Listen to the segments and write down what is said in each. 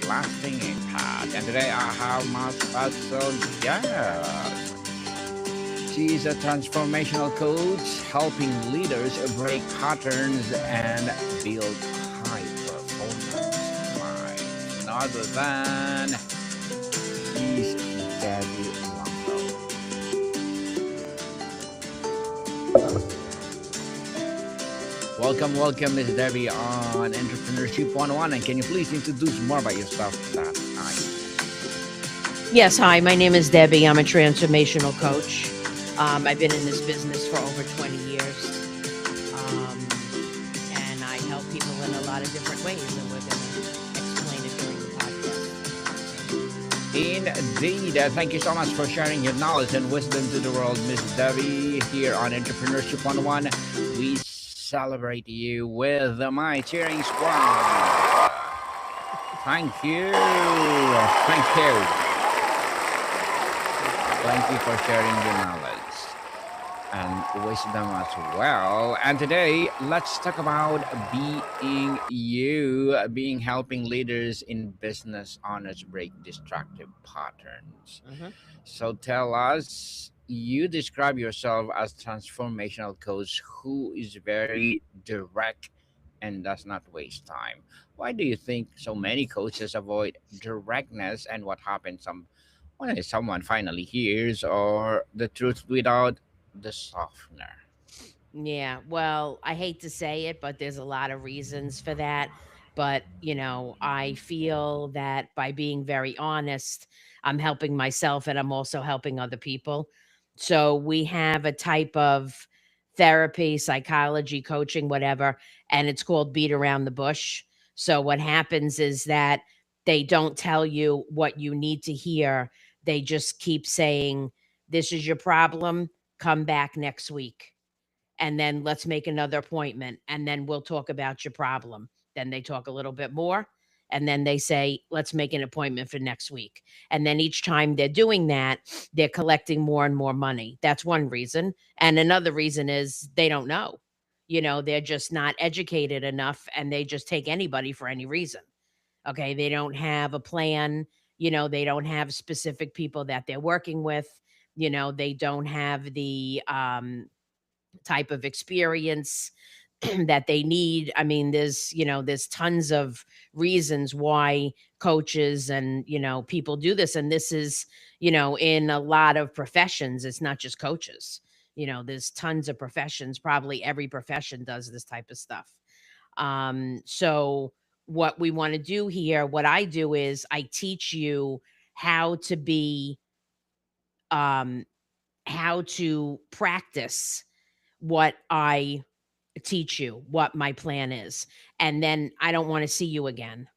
lasting impact. And today I have my special guest. She's a transformational coach helping leaders break patterns and build high performance minds. None other than Miss Debbie Longo. Welcome, Miss Debbie on Entrepreneurship 101. And can you please introduce more about yourself? That's nice. Yes, hi. My name is Debbie. I'm a transformational coach. I've been in this business for over 20 years, um, and I help people in a lot of different ways, and we're going to explain it during the podcast. Indeed. Thank you so much for sharing your knowledge and wisdom to the world, Miss Debbie, here on Entrepreneurship 101. We celebrate you with my cheering squad. Thank you. Thank you. Thank you for sharing your knowledge and wisdom as well. And today, let's talk about being helping leaders in business owners break destructive patterns. Hmm. So tell us, you describe yourself as transformational coach who is very direct and does not waste time. Why do you think so many coaches avoid directness, and what happens when someone finally hears or the truth without the softener? Yeah, well, I hate to say it, but there's a lot of reasons for that. But, I feel that by being very honest, I'm helping myself and I'm also helping other people. So we have a type of therapy, psychology, coaching, whatever, and it's called beat around the bush. So what happens is that they don't tell you what you need to hear. They just keep saying, this is your problem, come back next week, and then let's make another appointment, and then we'll talk about your problem. Then they talk a little bit more, and then they say, let's make an appointment for next week. And then each time they're doing that, they're collecting more and more money. That's one reason. And another reason is they don't know. They're just not educated enough, and they just take anybody for any reason. Okay, they don't have a plan. They don't have specific people that they're working with. They don't have the type of experience that they need. I mean, there's tons of reasons why coaches and, people do this. And this is, in a lot of professions. It's not just coaches. There's tons of professions. Probably every profession does this type of stuff. So what we want to do here, what I do is I teach you how to be, um, how to practice what I teach you, what my plan is. And then I don't want to see you again.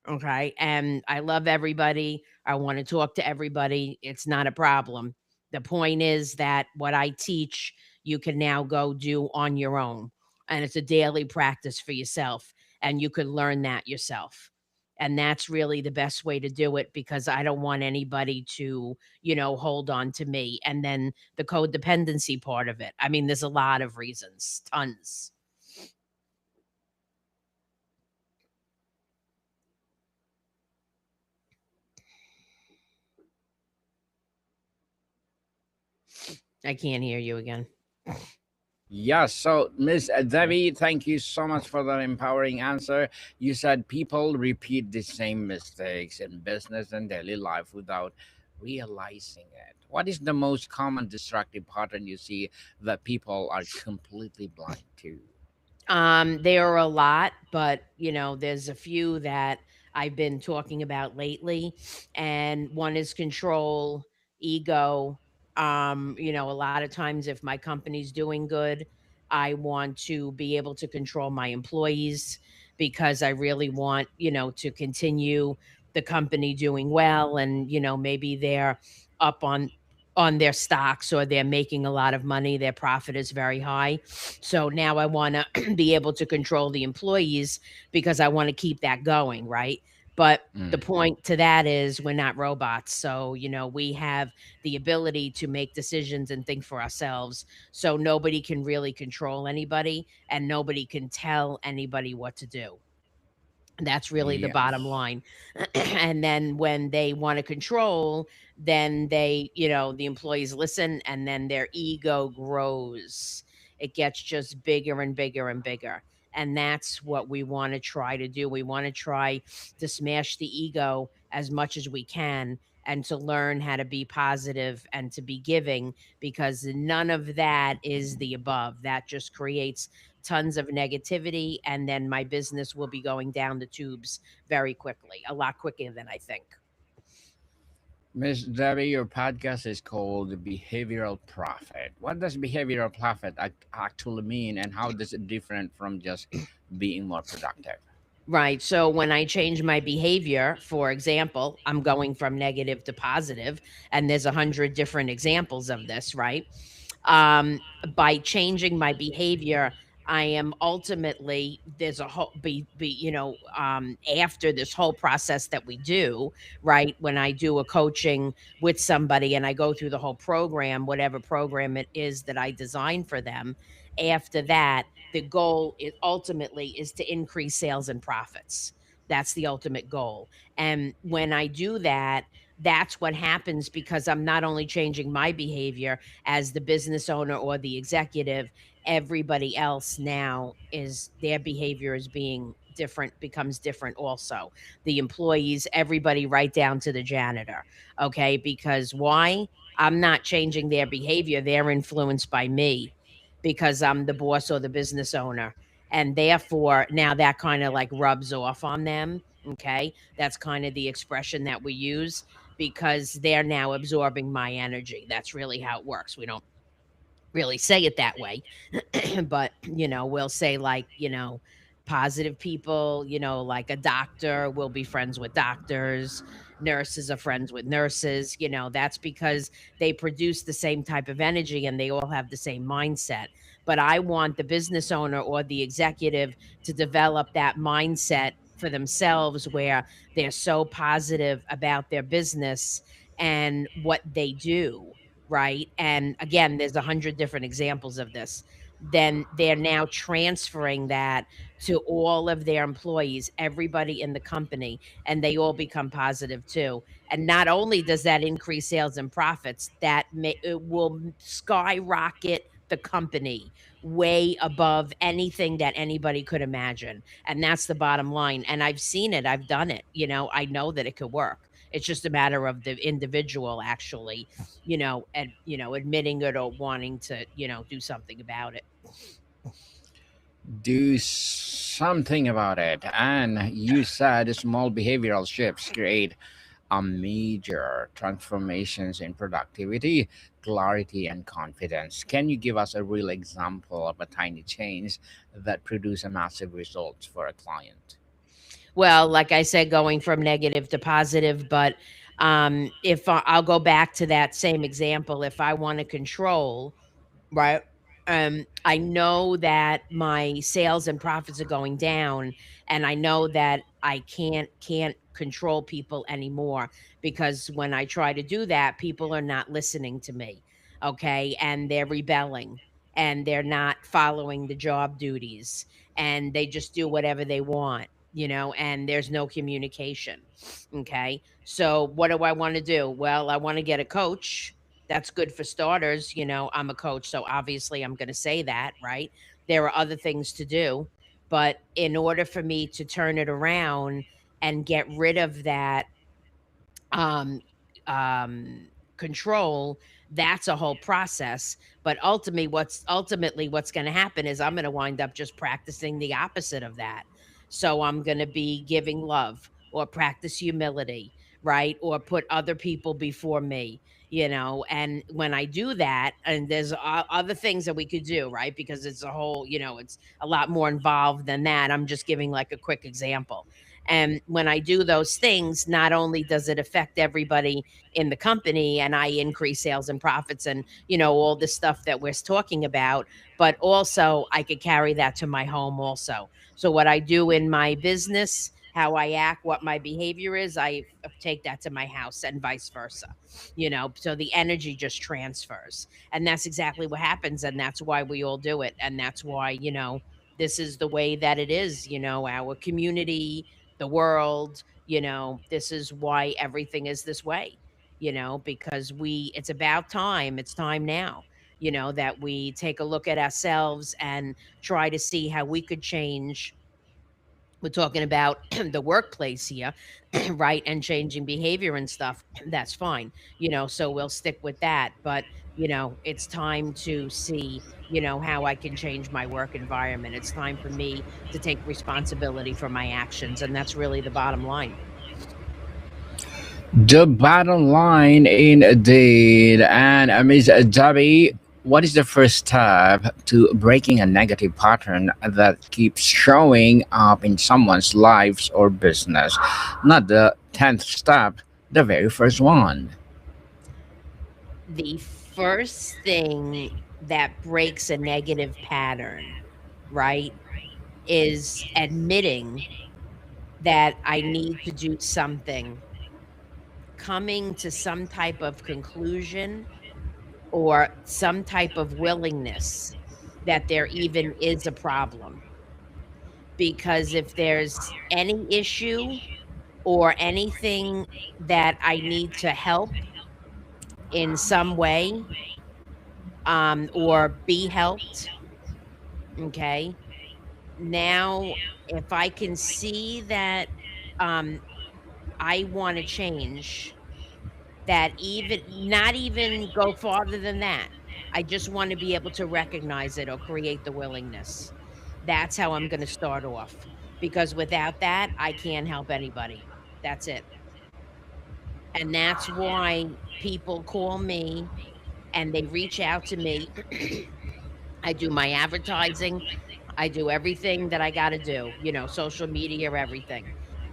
Okay. And I love everybody. I want to talk to everybody. It's not a problem. The point is that what I teach, you can now go do on your own. And it's a daily practice for yourself. And you could learn that yourself. And that's really the best way to do it, because I don't want anybody to, hold on to me. And then the codependency part of it. I mean, there's a lot of reasons, tons. I can't hear you again. Yes, so Miss Debbie, thank you so much for that empowering answer. You said people repeat the same mistakes in business and daily life without realizing it. What is the most common destructive pattern you see that people are completely blind to? There are a lot, but there's a few that I've been talking about lately. And one is control, ego. A lot of times if my company's doing good, I want to be able to control my employees, because I really want, to continue the company doing well, and, maybe they're up on their stocks, or they're making a lot of money, their profit is very high. So now I want to be able to control the employees, because I want to keep that going, right? But the Mm. point to that is we're not robots. So, we have the ability to make decisions and think for ourselves. So nobody can really control anybody, and nobody can tell anybody what to do. That's really the bottom Yes. line. And then when they want to control, then they, the employees listen and then their ego grows. It gets just bigger and bigger and bigger. And that's what we want to try to do. We want to try to smash the ego as much as we can and to learn how to be positive and to be giving, because none of that is the above. That just creates tons of negativity, and then my business will be going down the tubes very quickly, a lot quicker than I think. Miss Debbie, your podcast is called Behavioral Profit. What does behavioral profit actually mean, and how does it different from just being more productive? Right. So when I change my behavior, for example, I'm going from negative to positive, and there's 100 different examples of this, right? Um, by changing my behavior, I am ultimately there's a whole after this whole process that we do, right? When I do a coaching with somebody and I go through the whole program, whatever program it is that I design for them, after that, the goal is ultimately is to increase sales and profits. That's the ultimate goal. And when I do that, that's what happens because I'm not only changing my behavior as the business owner or the executive, everybody else now is their behavior is being different, becomes different also. The employees, everybody right down to the janitor. Okay. Because why? I'm not changing their behavior. They're influenced by me because I'm the boss or the business owner. And therefore, now that kind of like rubs off on them. Okay. That's kind of the expression that we use because they're now absorbing my energy. That's really how it works. We don't really say it that way, but we'll say like, positive people, like a doctor will be friends with doctors, nurses are friends with nurses, that's because they produce the same type of energy and they all have the same mindset. But I want the business owner or the executive to develop that mindset for themselves where they're so positive about their business and what they do, right? And again, there's 100 different examples of this. Then they're now transferring that to all of their employees, everybody in the company, and they all become positive too. And not only does that increase sales and profits, it will skyrocket the company way above anything that anybody could imagine. And that's the bottom line. And I've seen it, I've done it. I know that it could work. It's just a matter of the individual actually and admitting it or wanting to, do something about it. Do something about it. And you said small behavioral shifts create a major transformations in productivity, clarity, and confidence. Can you give us a real example of a tiny change that produce a massive results for a client? Well, like I said, going from negative to positive, but if I'll go back to that same example, if I want to control, right? I know that my sales and profits are going down, and I know that I can't control people anymore because when I try to do that, people are not listening to me. Okay, and they're rebelling and they're not following the job duties and they just do whatever they want, and there's no communication. Okay, so what do I want to do? Well, I want to get a coach. That's good for starters. I'm a coach, so obviously I'm going to say that, right? There are other things to do. But in order for me to turn it around and get rid of that um, control, that's a whole process. But ultimately what's going to happen is I'm going to wind up just practicing the opposite of that. So I'm going to be giving love or practice humility, right? Or put other people before me. And when I do that, and there's other things that we could do, right? Because it's a whole, it's a lot more involved than that. I'm just giving like a quick example. And when I do those things, not only does it affect everybody in the company and I increase sales and profits and, all the stuff that we're talking about, but also I could carry that to my home also. So what I do in my business, how I act, what my behavior is, I take that to my house and vice versa. So the energy just transfers. And that's exactly what happens and that's why we all do it and that's why, this is the way that it is, our community the world. This is why everything is this way, because it's about time. It's time now, that we take a look at ourselves and try to see how we could change. We're talking about the workplace here, right? And changing behavior and stuff. That's fine. So we'll stick with that. But, it's time to see, how I can change my work environment. It's time for me to take responsibility for my actions. And that's really the bottom line. The bottom line, indeed. And Ms. Debbie, what is the first step to breaking a negative pattern that keeps showing up in someone's lives or business? Not the 10th step, the very first one. The first thing that breaks a negative pattern, right, is admitting that I need to do something, coming to some type of conclusion or some type of willingness that there even is a problem. Because if there's any issue or anything that I need to help in some way, or be helped, okay, now if I can see that um, I want to change, that even not even go farther than that. I just want to be able to recognize it or create the willingness. That's how I'm going to start off. Because without that, I can't help anybody. That's it. And that's why people call me and they reach out to me. I do my advertising, I do everything that I got to do, social media, everything.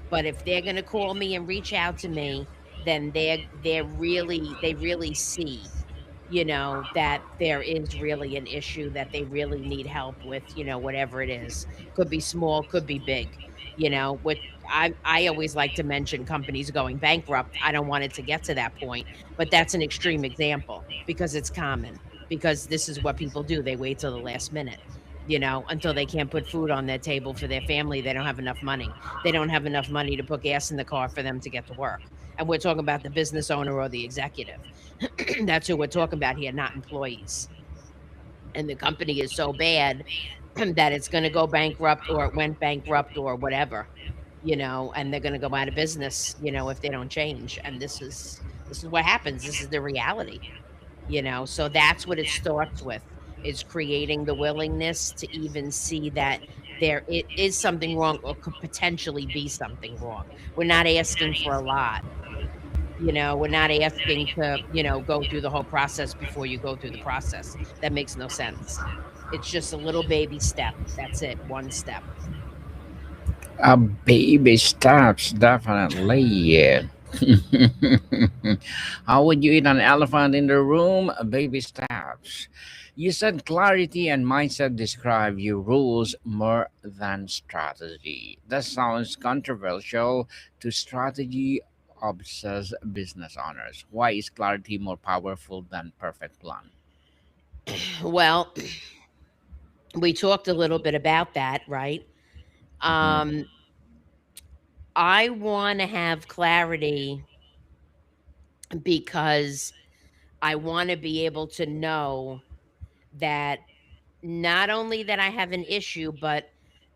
But if they're going to call me and reach out to me, then they really see, that there is really an issue that they really need help with, whatever it is. Could be small, could be big. With I always like to mention companies going bankrupt. I don't want it to get to that point, but that's an extreme example because it's common. Because this is what people do. They wait till the last minute, until they can't put food on their table for their family. They don't have enough money. They don't have enough money to put gas in the car for them to get to work. And we're talking about the business owner or the executive. That's who we're talking about here, not employees. And the company is so bad that it's going to go bankrupt or it went bankrupt or whatever, and they're going to go out of business, if they don't change. And this is what happens. This is the reality. So that's what it starts with, is creating the willingness to even see that there it is something wrong or could potentially be something wrong. We're not asking for a lot. We're not asking to, go through the whole process before you go through the process. That makes no sense. It's just a little baby step. That's it. One step. Baby steps, definitely. How would you eat an elephant in the room? Baby steps. You said clarity and mindset describe your rules more than strategy. That sounds controversial to strategy obsessed business owners. Why is clarity more powerful than perfect plan? Well, we talked a little bit about that, right? Mhm. Um, I want to have clarity because I want to be able to know that not only that I have an issue, but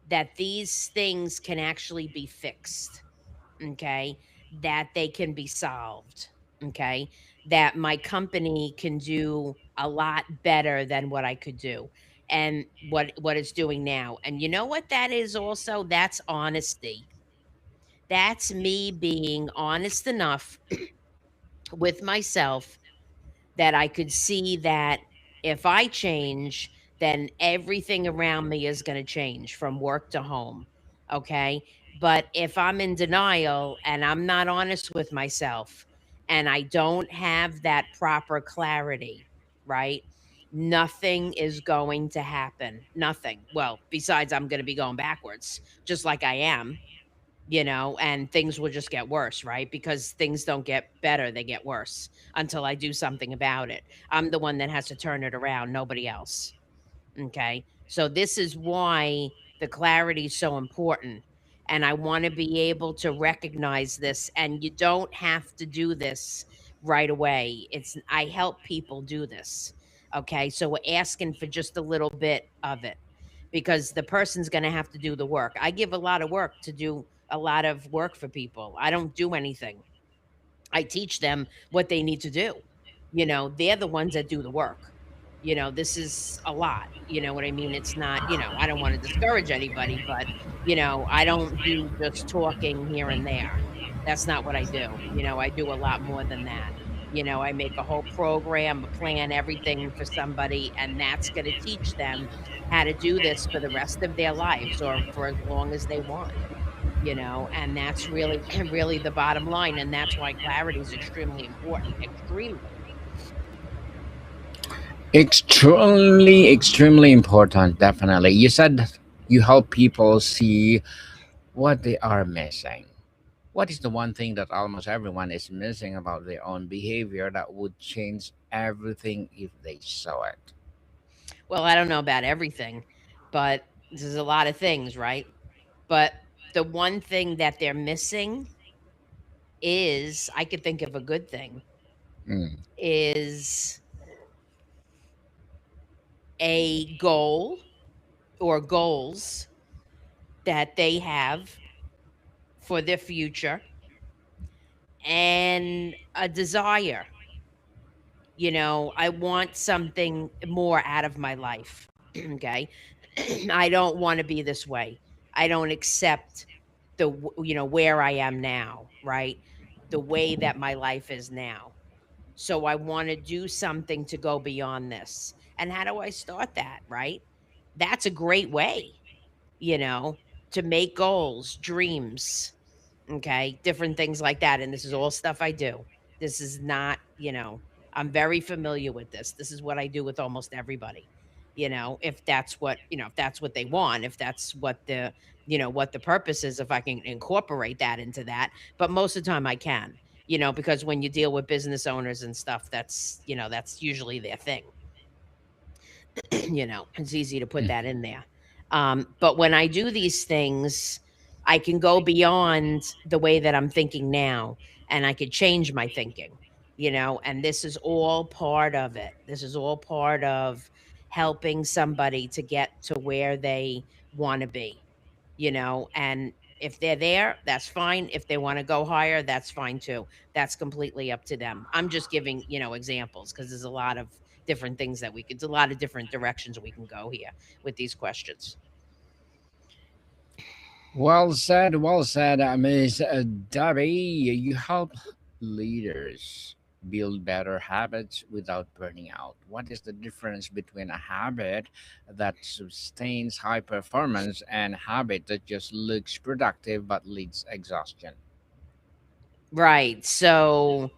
that these things can actually be fixed. Okay. That they can be solved. Okay. That my company can do a lot better than what I could do and what it's doing now. And you know what that is also? That's honesty. That's me being honest enough with myself that I could see that if I change, then everything around me is going to change from work to home. Okay. But if I'm in denial and I'm not honest with myself and I don't have that proper clarity, right? Nothing is going to happen. Nothing. Well, besides, I'm going to be going backwards, just like I am, and things will just get worse, right? Because things don't get better, they get worse until I do something about it. I'm the one that has to turn it around, nobody else. Okay. So this is why the clarity is so important. And I want to be able to recognize this. And you don't have to do this right away. I help people do this. Okay. So we're asking for just a little bit of it because the person's going to have to do the work. I give a lot of work to do a lot of work for people. I don't do anything. I teach them what they need to do. They're the ones that do the work. This is a lot. You know what I mean? It's not, I don't want to discourage anybody, but, I don't do just talking here and there. That's not what I do. I do a lot more than that. I make a whole program, a plan, everything for somebody, and that's going to teach them how to do this for the rest of their lives or for as long as they want. And that's really really the bottom line, and that's why clarity is extremely important, extremely. Extremely, extremely important, definitely. You said you help people see what they are missing. What is the one thing that almost everyone is missing about their own behavior that would change everything if they saw it? Well, I don't know about everything, but there's a lot of things, right? But the one thing that they're missing is, I could think of a good thing, Mm. is a goal or goals that they have for their future and a desire. I want something more out of my life. Okay. I don't want to be this way. I don't accept where I am now, right? The way that my life is now. So I want to do something to go beyond this. And how do I start that, right? That's a great way, you know, to make goals, dreams, okay, different things like that. And this is all stuff I do. This is not, I'm very familiar with this. This is what I do with almost everybody. If that's if that's what they want, if that's what what the purpose is, if I can incorporate that into that. But most of the time I can, because when you deal with business owners and stuff, that's usually their thing. It's easy to put Mm. that in there. But when I do these things, I can go beyond the way that I'm thinking now and I could change my thinking, and this is all part of it. This is all part of helping somebody to get to where they want to be, and if they're there, that's fine. If they want to go higher, that's fine too. That's completely up to them. I'm just giving, examples because there's a lot of different things that a lot of different directions we can go here with these questions. Well said, Miss Debbie. You help leaders build better habits without burning out. What is the difference between a habit that sustains high performance and a habit that just looks productive but leads exhaustion? Right. So,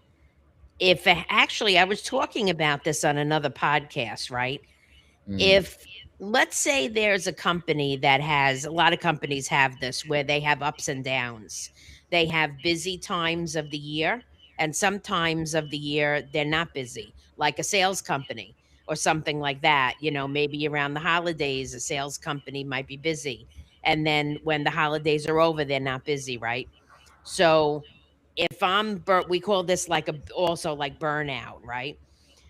actually, I was talking about this on another podcast, right? Mm. If let's say there's a company that has a lot of companies have this where they have ups and downs. They have busy times of the year and sometimes of the year they're not busy, like a sales company or something like that. Maybe around the holidays a sales company might be busy, and then when the holidays are over they're not busy, right? So if we call this like also like burnout, right?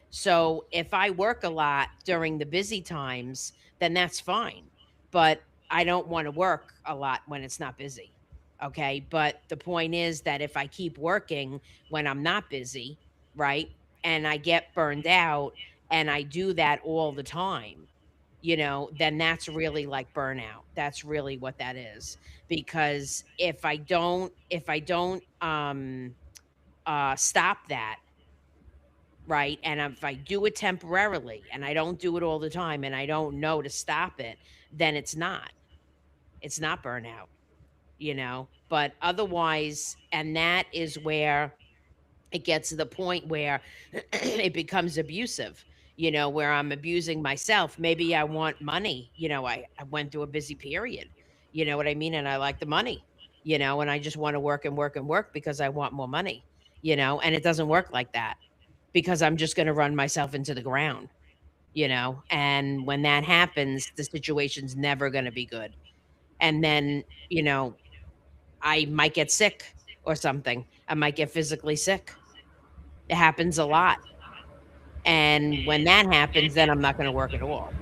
So if I work a lot during the busy times, then that's fine. But I don't want to work a lot when it's not busy. Okay. But the point is that if I keep working when I'm not busy, right, and I get burned out and I do that all the time, then that's really like burnout. That's really what that is. Because if I don't stop that, right? And if I do it temporarily and I don't do it all the time and I don't know to stop it, then it's not burnout, But otherwise, and that is where it gets to the point where it becomes abusive, where I'm abusing myself. Maybe I want money, I went through a busy period, you know what I mean? And I like the money, and I just want to work and work and work because I want more money, and it doesn't work like that because I'm just going to run myself into the ground, and when that happens, the situation's never going to be good. And then, you know, I might get sick or something. I might get physically sick. It happens a lot. And when that happens, then I'm not going to work at all.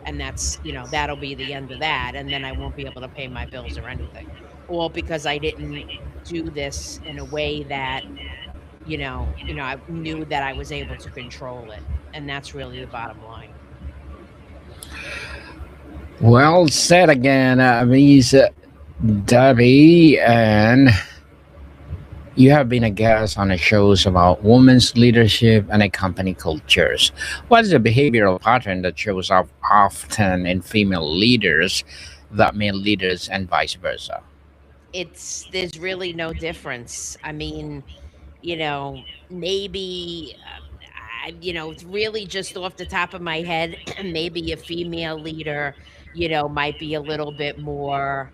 And that's, that'll be the end of that. And then I won't be able to pay my bills or anything. All because I didn't do this in a way that, I knew that I was able to control it. And that's really the bottom line. Well said again, Miss Debbie. And you have been a guest on the shows about women's leadership and a company cultures. What is the behavioral pattern that shows up often in female leaders that male leaders and vice versa? There's really no difference. I mean, maybe, it's really just off the top of my head, maybe a female leader, might be a little bit more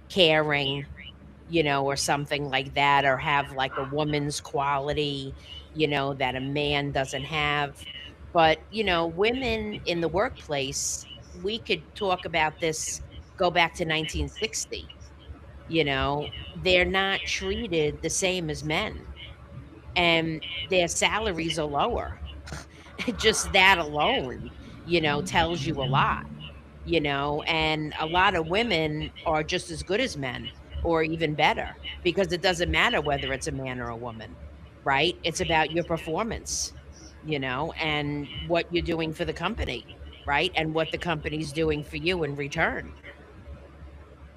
caring, or something like that, or have like a woman's quality, that a man doesn't have. But, women in the workplace, we could talk about this, go back to 1960, they're not treated the same as men, and their salaries are lower. Just that alone, tells you a lot, and a lot of women are just as good as men or even better, because it doesn't matter whether it's a man or a woman, right? It's about your performance, and what you're doing for the company, right? And what the company's doing for you in return.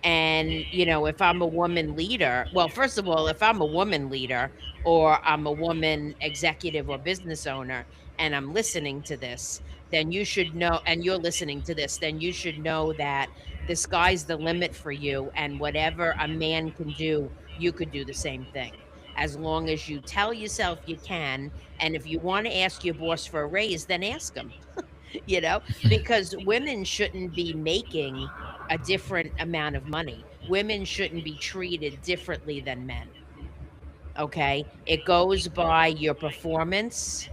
And, if I'm a woman leader, well, first of all, if I'm a woman leader or I'm a woman executive or business owner and I'm listening to this, then you should know, and you're listening to this, then you should know that the sky's the limit for you. And whatever a man can do, you could do the same thing. As long as you tell yourself you can. And if you want to ask your boss for a raise, then ask him. Because women shouldn't be making a different amount of money. Women shouldn't be treated differently than men. Okay. It goes by your performance,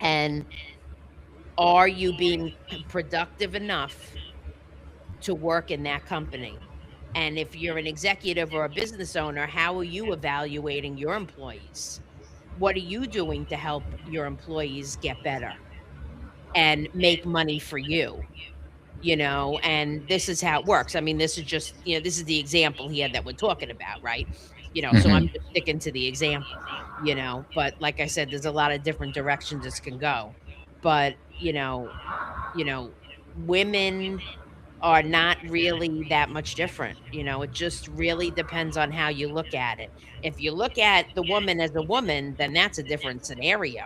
and are you being productive enough to work in that company? And if you're an executive or a business owner, how are you evaluating your employees? What are you doing to help your employees get better and make money for you? And this is how it works. I mean, this is just, this is the example here that we're talking about, right? So I'm Mhm. just sticking to the example, but like I said, there's a lot of different directions this can go. But, you know, women are not really that much different. It just really depends on how you look at it. If you look at the woman as a woman, then that's a different scenario,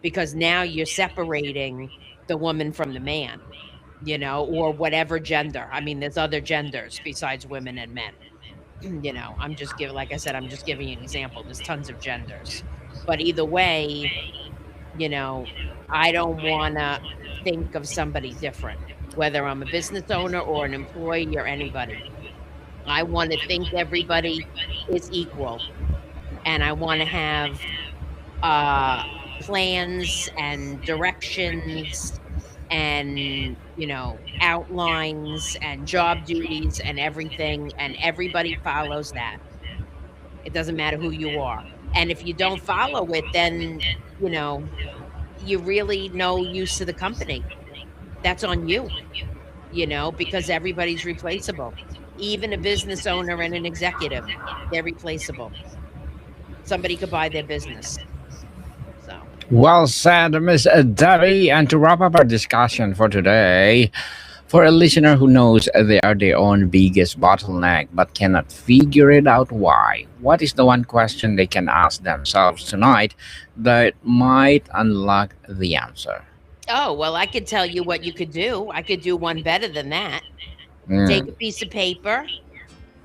because now you're separating the woman from the man, or whatever gender. I mean, there's other genders besides women and men. I'm just giving, like I said, I'm just giving you an example. There's tons of genders. But either way, you know, I don't want to think of somebody different, whether I'm a business owner or an employee or anybody. I want to think everybody is equal, and I want to have uh, plans and directions and, outlines and job duties and everything, and everybody follows that. It doesn't matter who you are. And if you don't follow it, then, you know, you really no use to the company. That's on you, because everybody's replaceable. Even a business owner and an executive, they're replaceable. Somebody could buy their business. So, Well said, Miss Debbie. And to wrap up our discussion for today, for a listener who knows they are their own biggest bottleneck but cannot figure it out why, what is the one question they can ask themselves tonight that might unlock the answer? oh, well, I could tell you what you could do. I could do one better than that. Take Mm. a piece of paper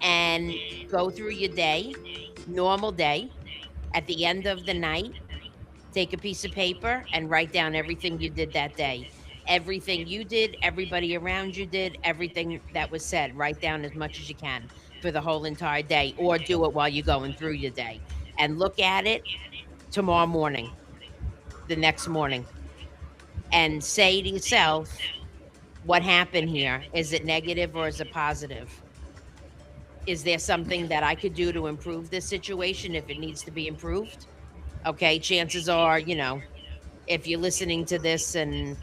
and go through your day, normal day. At the end of the night, take a piece of paper and write down everything you did that day. Everything you did, everybody around you did, everything that was said. Write down as much as you can for the whole entire day, or do it while you're going through your day. And look at it tomorrow morning, the next morning, and say to yourself, what happened here? Is it negative or is it positive? Is there something that I could do to improve this situation if it needs to be improved? Okay, chances are, if you're listening to this and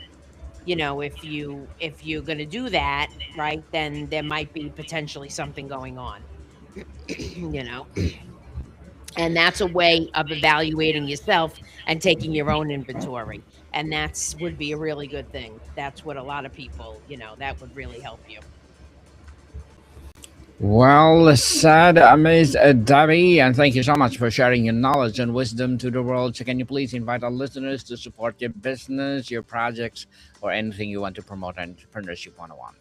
if you're going to do that, right, then there might be potentially something going on. you know and that's a way of evaluating yourself and taking your own inventory, and that's would be a really good thing. That's what a lot of people, that would really help you. Well said, Miss Debbie, and thank you so much for sharing your knowledge and wisdom to the world. So, can you please invite our listeners to support your business, your projects, or anything you want to promote on Entrepreneurship 101?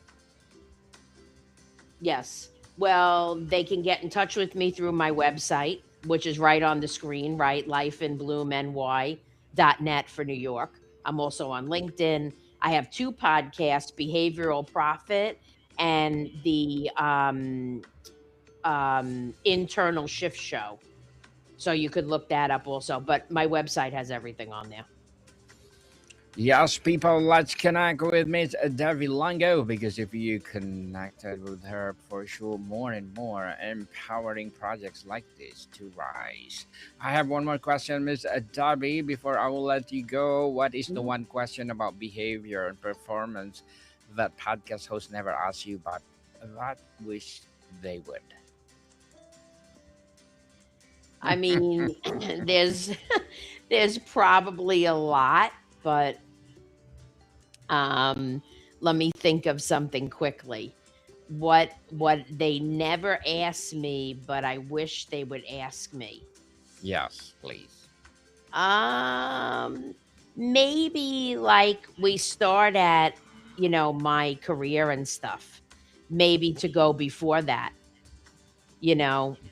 Yes. Well, they can get in touch with me through my website, which is right on the screen, right? Lifeinbloomny.net for New York. I'm also on LinkedIn. I have two podcasts, Behavioral Profit and the Internal Shift Show. So you could look that up also. But my website has everything on there. Yes, people, let's connect with Miss Debbie Longo because if you connected with her, for sure, more and more empowering projects like this to rise. I have one more question, Miss Debbie, before I will let you go. What is the Mhm. one question about behavior and performance that podcast hosts never ask you, but that wish they would? I mean, there's there's probably a lot, but Um, let me think of something quickly. What they never ask me, but I wish they would ask me. Yes, please. Um, Maybe like we start at, my career and stuff. Maybe to go before that,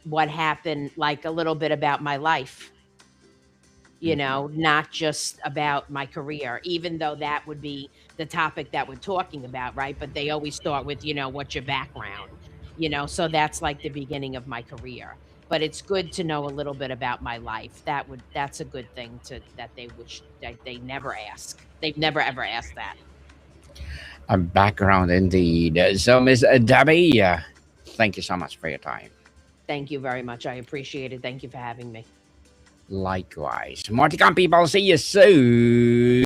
what happened, like a little bit about my life, Hmm. not just about my career, even though that would be the topic that we're talking about, right? But they always start with, what's your background? So that's like the beginning of my career. But it's good to know a little bit about my life. That's a good thing that they wish that they never ask. They've never ever asked that. A background indeed. So, Miss Debbie, thank you so much for your time. Thank you very much. I appreciate it. Thank you for having me. Likewise. More to come, people. See you soon.